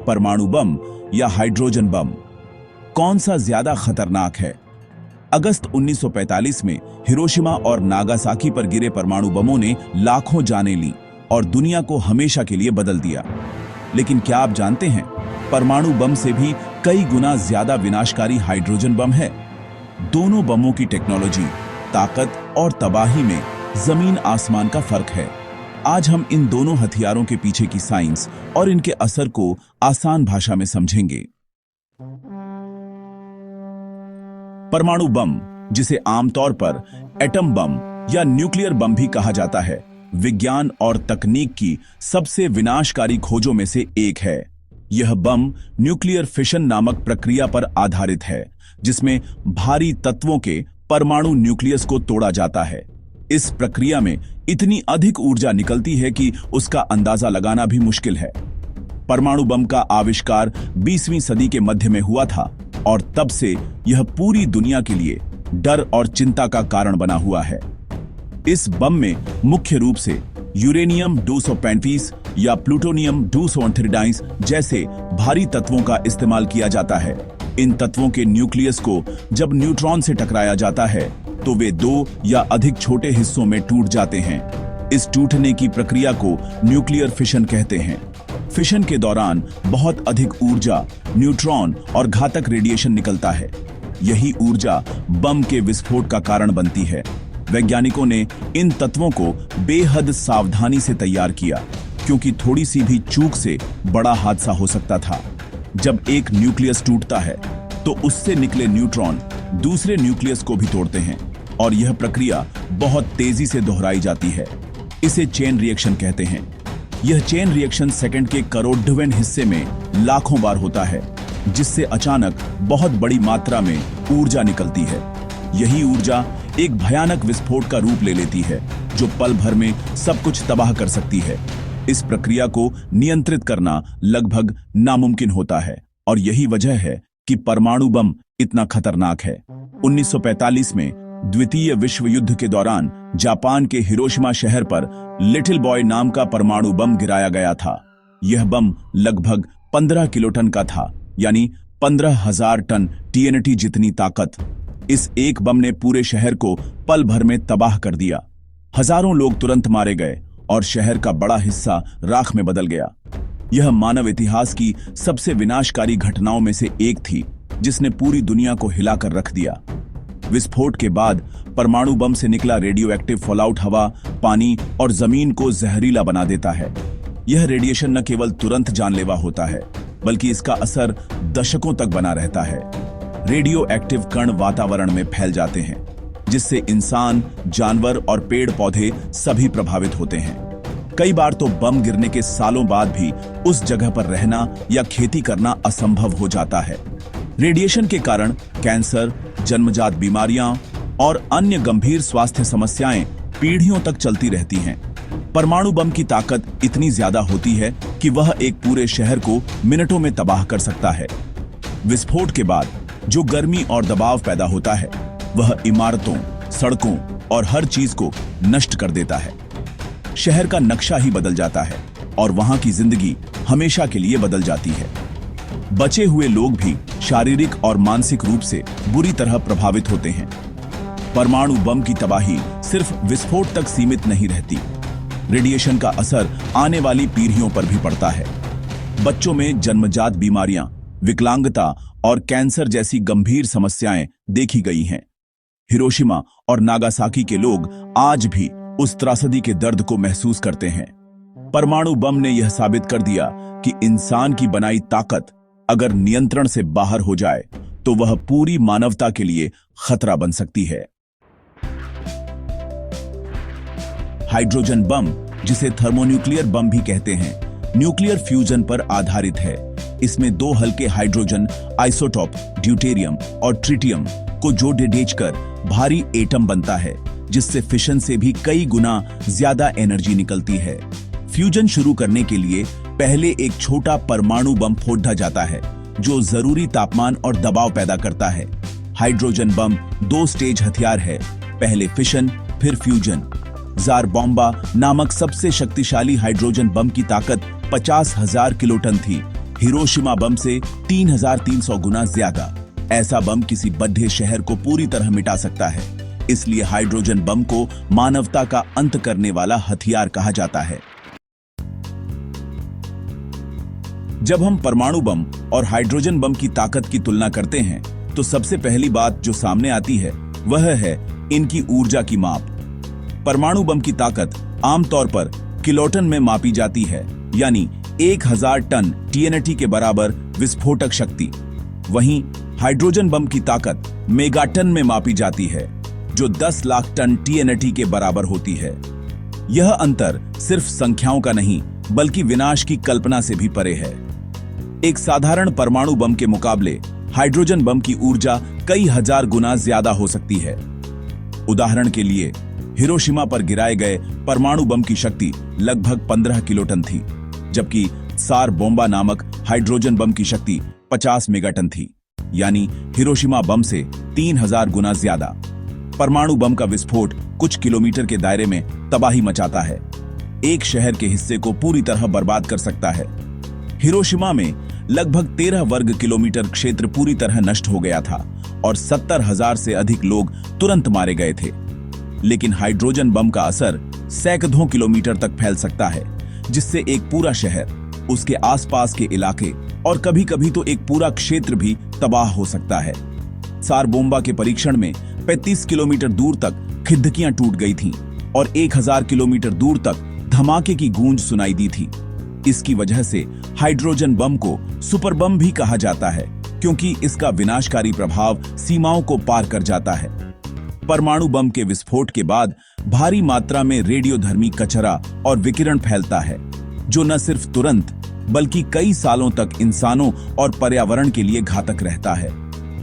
परमाणु बम या hydrogen bomb? कौन सा ज्यादा खतरनाक है? अगस्त 1945 में हिरोशिमा और नागासाकी पर गिरे परमाणु बमों ने लाखों जानें लीं और दुनिया को हमेशा के लिए बदल दिया। लेकिन क्या आप जानते हैं, परमाणु बम से भी कई गुना ज्यादा विनाशकारी हाइड्रोजन बम है। दोनों बमों की टेक्नोलॉजी, ताकत और तबाही में जमीन आसमान का फर्क है। आज हम इन दोनों हथियारों के पीछे की साइंस और इनके असर को आसान भाषा में समझेंगे। परमाणु बम, जिसे आमतौर पर एटम बम या न्यूक्लियर बम भी कहा जाता है, विज्ञान और तकनीक की सबसे विनाशकारी खोजों में से एक है। यह बम न्यूक्लियर फिशन नामक प्रक्रिया पर आधारित है, जिसमें भारी तत्वों के परमाणु न्यूक्लियस को तोड़ा जाता है। इस प्रक्रिया में इतनी अधिक ऊर्जा निकलती है कि उसका अंदाजा लगाना भी मुश्किल है। परमाणु बम का आविष्कार 20वीं सदी के मध्य में हुआ था और तब से यह पूरी दुनिया के लिए डर और चिंता का कारण बना हुआ है। इस बम में मुख्य रूप से यूरेनियम 235 या प्लूटोनियम 238 जैसे भारी तत्वों का इस्तेमाल किया जाता है। इन तत्वों के न्यूक्लियस को जब न्यूट्रॉन से टकराया जाता है तो वे 2 या अधिक छोटे हिस्सों में टूट जाते हैं। इस टूटने की प्रक्रिया को न्यूक्लियर फिशन कहते हैं। फिशन के दौरान बहुत अधिक ऊर्जा, न्यूट्रॉन और घातक रेडिएशन निकलता है। यही ऊर्जा बम के विस्फोट का कारण बनती है। वैज्ञानिकों ने इन तत्वों को बेहद सावधानी से तैयार किया, क्योंकि थोड़ी सी भी चूक से बड़ा हादसा हो सकता था। जब एक न्यूक्लियस टूटता है तो उससे निकले न्यूट्रॉन दूसरे न्यूक्लियस को भी तोड़ते हैं और यह प्रक्रिया बहुत तेजी से दोहराई जाती है। इसे चेन रिएक्शन कहते हैं। यह चेन रिएक्शन सेकंड के करोड़वें हिस्से में लाखों बार होता है, जिससे अचानक बहुत बड़ी मात्रा में ऊर्जा निकलती है। यही ऊर्जा एक भयानक विस्फोट का रूप ले लेती है, जो पल भर में सब कुछ तबाह कर सकती है। इस प्रक्रिया को नियंत्रित करना लगभग नामुमकिन होता है और यही वजह है कि परमाणु बम इतना खतरनाक है। 1945 में द्वितीय विश्व युद्ध के दौरान जापान के हिरोशिमा शहर पर लिटिल बॉय नाम का परमाणु बम गिराया गया था। यह बम लगभग 15 किलोटन का था, यानी 15,000 टन TNT जितनी ताकत। इस एक बम ने पूरे शहर को पल भर में तबाह कर दिया। हजारों लोग तुरंत मारे गए और शहर का बड़ा हिस्सा राख में बदल गया। यह मानव इतिहास की सबसे विनाशकारी घटनाओं में से एक थी, जिसने पूरी दुनिया को हिलाकर रख दिया। विस्फोट के बाद परमाणु बम से निकला रेडियो एक्टिव फॉलआउट हवा, पानी और जमीन को जहरीला बना देता है। यह रेडिएशन न केवल तुरंत जानलेवा होता है, बल्कि इसका असर दशकों तक बना रहता है। रेडियो एक्टिव कण वातावरण में फैल जाते हैं, जिससे इंसान, जानवर और पेड़ पौधे सभी प्रभावित होते हैं। कई बार तो बम गिरने के सालों बाद भी उस जगह पर रहना या खेती करना असंभव हो जाता है। रेडिएशन के कारण कैंसर, जन्मजात बीमारियां और अन्य गंभीर स्वास्थ्य समस्याएं पीढ़ियों तक चलती रहती हैं। परमाणु बम की ताकत इतनी ज्यादा होती है कि वह एक पूरे शहर को मिनटों में तबाह कर सकता है। विस्फोट के बाद जो गर्मी और दबाव पैदा होता है, वह इमारतों, सड़कों और हर चीज को नष्ट कर देता है। शहर का नक्शा ही बदल जाता है और वहां की जिंदगी हमेशा के लिए बदल जाती है। बचे हुए लोग भी शारीरिक और मानसिक रूप से बुरी तरह प्रभावित होते हैं। परमाणु बम की तबाही सिर्फ विस्फोट तक सीमित नहीं रहती। रेडिएशन का असर आने वाली पीढ़ियों पर भी पड़ता है। बच्चों में जन्मजात बीमारियां, विकलांगता और कैंसर जैसी गंभीर समस्याएं देखी गई हैं। हिरोशिमा और नागासाकी के लोग आज भी उस त्रासदी के दर्द को महसूस करते हैं। परमाणु बम ने यह साबित कर दिया कि इंसान की बनाई ताकत अगर नियंत्रण से बाहर हो जाए तो वह पूरी मानवता के लिए खतरा बन सकती है। हाइड्रोजन बम, जिसे थर्मोन्यूक्लियर बम भी कहते हैं, न्यूक्लियर फ्यूजन पर आधारित है। इसमें 2 हल्के हाइड्रोजन आइसोटॉप ड्यूटेरियम और ट्रिटियम को जोड़-देकर भारी एटम बनता है, जिससे फिशन से भी कई गुना ज्यादा एनर्जी निकलती है। फ्यूजन शुरू करने के लिए पहले एक छोटा परमाणु बम फोड़ा जाता है, जो जरूरी तापमान और दबाव पैदा करता है। हाइड्रोजन बम 2 स्टेज हथियार है, पहले फिशन फिर फ्यूजन। जार बॉम्बा नामक सबसे शक्तिशाली हाइड्रोजन बम की ताकत 50,000 किलोटन थी। हिरोशिमा बम से 3,300 गुना ज्यादा। ऐसा बम किसी बड़े शहर को पूरी तरह मिटा सकता है। इसलिए हाइड्रोजन बम को मानवता का अंत करने वाला हथियार कहा जाता है। जब हम परमाणु बम और हाइड्रोजन बम की ताकत की तुलना करते हैं तो सबसे पहली बात जो सामने आती है वह है इनकी ऊर्जा की माप। परमाणु बम की ताकत आमतौर पर किलोटन में मापी जाती है, यानी 1000 टन टीएनटी के बराबर विस्फोटक शक्ति। वहीं हाइड्रोजन बम की ताकत मेगाटन में मापी जाती है, जो 10 लाख टन टीएनटी के बराबर होती है। यह अंतर सिर्फ संख्याओं का नहीं बल्कि विनाश की कल्पना से भी परे है। एक साधारण परमाणु बम के मुकाबले हाइड्रोजन बम की ऊर्जा कई हजार गुना ज्यादा हो सकती है। उदाहरण के लिए हिरोशिमा पर गिराए गए परमाणु बम की शक्ति लगभग 15 किलोटन थी, जबकि सार बोम्बा नामक हाइड्रोजन बम की शक्ति 50 मेगाटन थी, यानी हिरोशिमा बम से 3000 गुना ज्यादा। परमाणु बम का विस्फोट कुछ किलोमीटर के दायरे में तबाही मचाता है, एक शहर के हिस्से को पूरी तरह बर्बाद कर सकता है। हिरोशिमा में लगभग 13 वर्ग किलोमीटर क्षेत्र पूरी तरह नष्ट हो गया था और 70,000 से अधिक लोग तुरंत मारे गए थे। लेकिन हाइड्रोजन बम का असर सैकड़ों किलोमीटर तक फैल सकता है, जिससे एक पूरा शहर, उसके आसपास के इलाके और कभी-कभी तो एक पूरा क्षेत्र भी तबाह हो सकता है। सार बोम्बा के परीक्षण में 35 किलोमीटर दूर तक खिड़कियां टूट गई थीं और 1000 किलोमीटर दूर तक धमाके की गूंज सुनाई दी थी। इसकी वजह से हाइड्रोजन बम को सुपर बम भी कहा जाता है, क्योंकि इसका विनाशकारी प्रभाव सीमाओं को पार कर जाता है। परमाणु बम के विस्फोट के बाद भारी मात्रा में रेडियोधर्मी कचरा और विकिरण फैलता है, जो न सिर्फ तुरंत बल्कि कई सालों तक इंसानों और पर्यावरण के लिए घातक रहता है।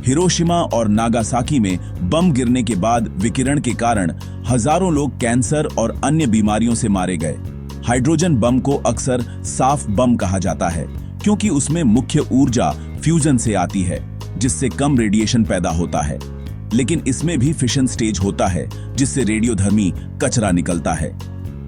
हिरोशिमा और नागासाकी में बम गिरने के बाद विकिरण के कारण हजारों लोग कैंसर और अन्य बीमारियों से मारे गए। हाइड्रोजन बम को अक्सर साफ बम कहा जाता है, क्योंकि उसमें मुख्य ऊर्जा फ्यूजन से आती है, जिससे कम रेडिएशन पैदा होता है। लेकिन इसमें भी फिशन स्टेज होता है, जिससे रेडियोधर्मी कचरा निकलता है।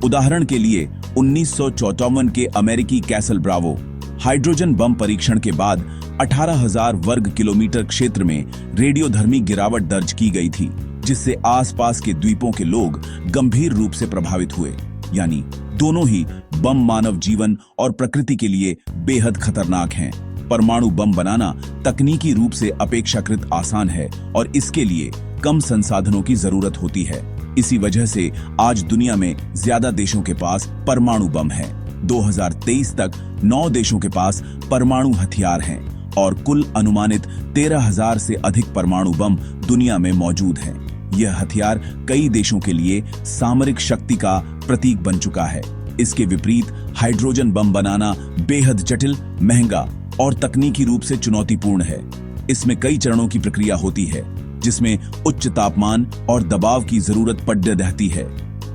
उदाहरण के लिए 1954 के अमेरिकी कैसल ब्रावो हाइड्रोजन बम परीक्षण के बाद 18,000 वर्ग किलोमीटर क्षेत्र में रेडियोधर्मी गिरावट दर्ज की गई थी, जिससे आसपास के द्वीपों के लोग गंभीर रूप से प्रभावित हुए। यानी दोनों ही बम मानव जीवन और प्रकृति के लिए बेहद खतरनाक हैं। परमाणु बम बनाना तकनीकी रूप से अपेक्षाकृत आसान है और इसके लिए कम संसाधनों की जरूरत होती है। इसी वजह से आज दुनिया में ज्यादा देशों के पास परमाणु बम है। 2023 तक 9 देशों के पास परमाणु हथियार हैं और कुल अनुमानित 13,000 से अधिक परमाणु बम दुनिया में मौजूद हैं। यह हथियार कई देशों के लिए सामरिक शक्ति का प्रतीक बन चुका है। इसके विपरीत हाइड्रोजन बम बनाना बेहद जटिल, महंगा और तकनीकी रूप से चुनौतीपूर्ण है। इसमें कई चरणों की प्रक्रिया होती है, जिसमें उच्च तापमान और दबाव की जरूरत पड़ती रहती है।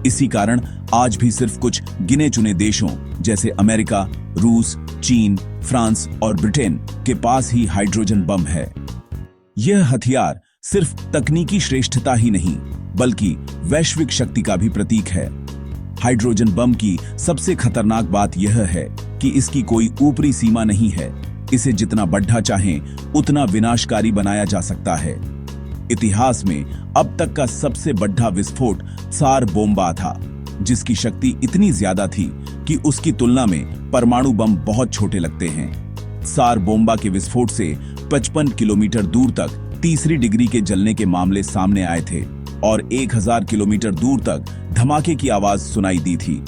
इसी कारण आज भी सिर्फ कुछ गिने चुने देशों जैसे अमेरिका, रूस, चीन, फ्रांस और ब्रिटेन के पास ही हाइड्रोजन बम है। यह हथियार सिर्फ तकनीकी श्रेष्ठता ही नहीं बल्कि वैश्विक शक्ति का भी प्रतीक है। हाइड्रोजन बम की सबसे खतरनाक बात यह है कि इसकी कोई ऊपरी सीमा नहीं है। इसे जितना बढ़ा चाहें उतना विनाशकारी बनाया जा सकता है। इतिहास में अब तक का सबसे बड़ा विस्फोट सार बोम्बा था, जिसकी शक्ति इतनी ज्यादा थी कि उसकी तुलना में परमाणु बम बहुत छोटे लगते हैं। सार बोम्बा के विस्फोट से 55 किलोमीटर दूर तक तीसरी डिग्री के जलने के मामले सामने आए थे और 1000 किलोमीटर दूर तक धमाके की आवाज सुनाई दी थी।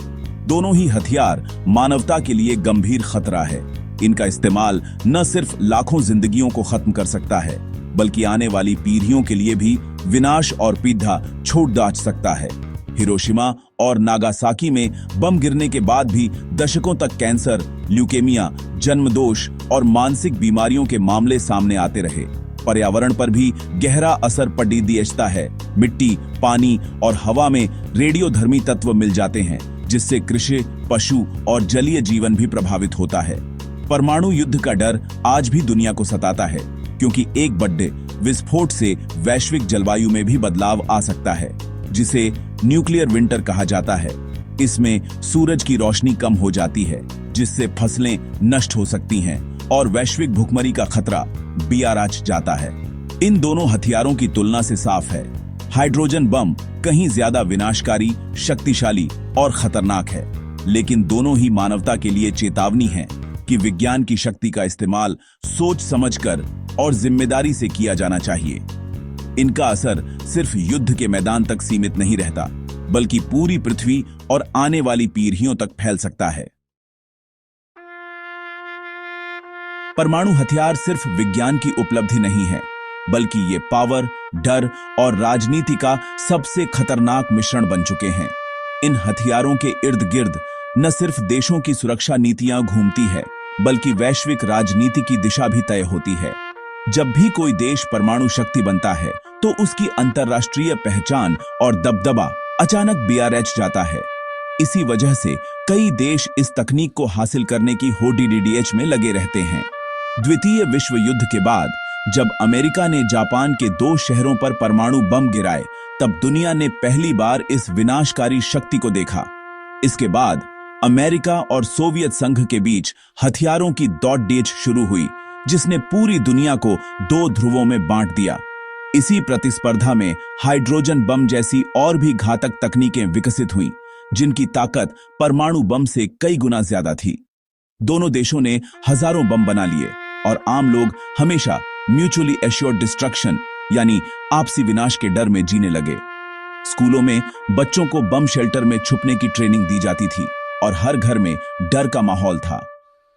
दोनों ही हथियार मानवता के लिए गंभीर खतरा है। इनका इस्तेमाल न सिर्फ लाखों जिंदगियों को खत्म कर सकता है, बल्कि आने वाली पीढ़ियों के लिए भी विनाश और पीड़ा छोड़ दाच सकता है। हिरोशिमा और नागासाकी में बम गिरने के बाद भी दशकों तक कैंसर, ल्यूकेमिया, जन्मदोष और मानसिक बीमारियों के मामले सामने आते रहे। पर्यावरण पर भी गहरा असर पड़ता है। मिट्टी, पानी और हवा में रेडियोधर्मी तत्व मिल जाते हैं, जिससे कृषि, पशु और जलीय जीवन भी प्रभावित होता है। परमाणु युद्ध का डर आज भी दुनिया को सताता है, क्योंकि एक बड़े विस्फोट से वैश्विक जलवायु में भी बदलाव आ सकता है, जिसे न्यूक्लियर विंटर कहा जाता है। इसमें सूरज की रोशनी कम हो जाती है, जिससे फसलें नष्ट हो सकती हैं और वैश्विक भुखमरी का खतरा बीआरएच जाता है। इन दोनों हथियारों की तुलना से साफ है, हाइड्रोजन बम कहीं ज्यादा विनाशकारी, शक्तिशाली और खतरनाक है। लेकिन दोनों ही मानवता के लिए चेतावनी है कि विज्ञान की शक्ति का इस्तेमाल सोच समझकर और जिम्मेदारी से किया जाना चाहिए। इनका असर सिर्फ युद्ध के मैदान तक सीमित नहीं रहता, बल्कि पूरी पृथ्वी और आने वाली पीढ़ियों तक फैल सकता है। परमाणु हथियार सिर्फ विज्ञान की उपलब्धि नहीं है, बल्कि ये पावर, डर और राजनीति का सबसे खतरनाक मिश्रण बन चुके हैं। इन हथियारों के इर्द गिर्द न सिर्फ देशों की सुरक्षा नीतियां घूमती है, बल्कि वैश्विक राजनीति की दिशा भी तय होती है। जब भी कोई देश परमाणु शक्ति बनता है, तो उसकी अंतर्राष्ट्रीय पहचान और दबदबा अचानक बीआरएच जाता है। इसी वजह से कई देश इस तकनीक को हासिल करने की होड़ी-डीडीएच में लगे रहते हैं। द्वितीय विश्व युद्ध के बाद जब अमेरिका ने जापान के 2 शहरों पर परमाणु बम गिराए, तब दुनिया ने पहली बार इस विनाशकारी शक्ति को देखा। इसके बाद अमेरिका और सोवियत संघ के बीच हथियारों की दौड़-डेच शुरू हुई, जिसने पूरी दुनिया को 2 ध्रुवों में बांट दिया। इसी प्रतिस्पर्धा में हाइड्रोजन बम जैसी और भी घातक तकनीकें विकसित हुईं, जिनकी ताकत परमाणु बम से कई गुना ज्यादा थी। दोनों देशों ने हजारों बम बना लिए और आम लोग हमेशा म्यूचुअली एश्योर्ड डिस्ट्रक्शन यानी आपसी विनाश के डर में जीने लगे। स्कूलों में बच्चों को बम शेल्टर में छुपने की ट्रेनिंग दी जाती थी और हर घर में डर का माहौल था।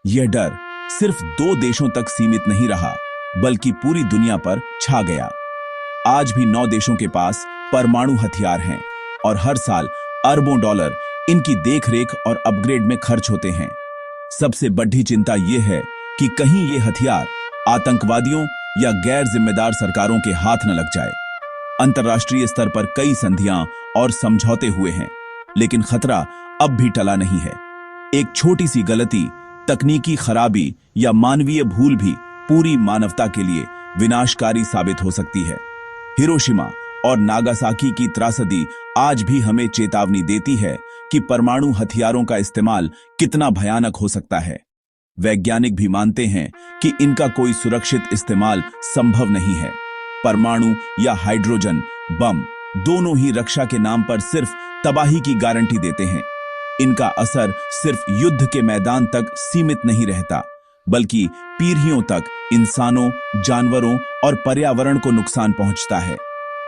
यह डर सिर्फ 2 देशों तक सीमित नहीं रहा, बल्कि पूरी दुनिया पर छा गया। आज भी 9 देशों के पास परमाणु हथियार हैं और हर साल अरबों डॉलर इनकी देखरेख और अपग्रेड में खर्च होते हैं। सबसे बड़ी चिंता यह है कि कहीं ये हथियार आतंकवादियों या गैर जिम्मेदार सरकारों के हाथ न लग जाए। अंतर्राष्ट्रीय स्तर पर कई संधियां और समझौते हुए हैं, लेकिन खतरा अब भी टला नहीं है। एक छोटी सी गलती, तकनीकी खराबी या मानवीय भूल भी पूरी मानवता के लिए विनाशकारी साबित हो सकती है। हिरोशिमा और नागासाकी की त्रासदी आज भी हमें चेतावनी देती है कि परमाणु हथियारों का इस्तेमाल कितना भयानक हो सकता है। वैज्ञानिक भी मानते हैं कि इनका कोई सुरक्षित इस्तेमाल संभव नहीं है। परमाणु या हाइड्रोजन बम दोनों ही रक्षा के नाम पर सिर्फ तबाही की गारंटी देते हैं। इनका असर सिर्फ युद्ध के मैदान तक सीमित नहीं रहता, बल्कि पीढ़ियों तक इंसानों, जानवरों और पर्यावरण को नुकसान पहुंचता है।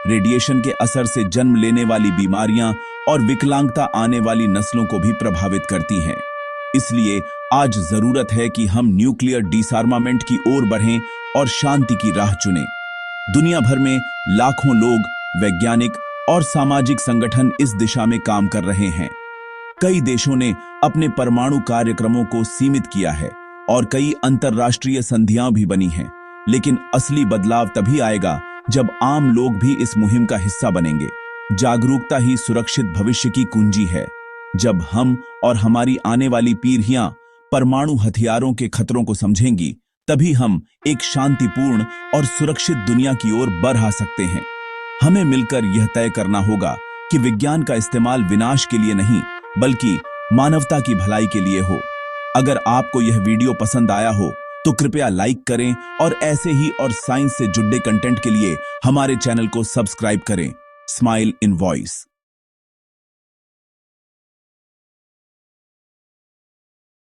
रेडिएशन के असर से जन्म लेने वाली बीमारियां और विकलांगता आने वाली नस्लों को भी प्रभावित करती हैं। इसलिए आज जरूरत है कि हम न्यूक्लियर डिसआर्मामेंट की ओर बढ़ें और शांति की राह चुनें। दुनिया भर में लाखों लोग, वैज्ञानिक और सामाजिक संगठन इस दिशा में काम कर रहे हैं। कई देशों ने अपने परमाणु कार्यक्रमों को सीमित किया है और कई अंतर्राष्ट्रीय संधियां भी बनी हैं, लेकिन असली बदलाव तभी आएगा जब आम लोग भी इस मुहिम का हिस्सा बनेंगे। जागरूकता ही सुरक्षित भविष्य की कुंजी है। जब हम और हमारी आने वाली पीढ़ियां परमाणु हथियारों के खतरों को समझेंगी, तभी हम एक शांतिपूर्ण और सुरक्षित दुनिया की ओर बढ़ सकते हैं। हमें मिलकर यह तय करना होगा कि विज्ञान का इस्तेमाल विनाश के लिए नहीं, बल्कि मानवता की भलाई के लिए हो। अगर आपको यह वीडियो पसंद आया हो तो कृपया लाइक करें और ऐसे ही और साइंस से जुड़े कंटेंट के लिए हमारे चैनल को सब्सक्राइब करें। Smile in voice.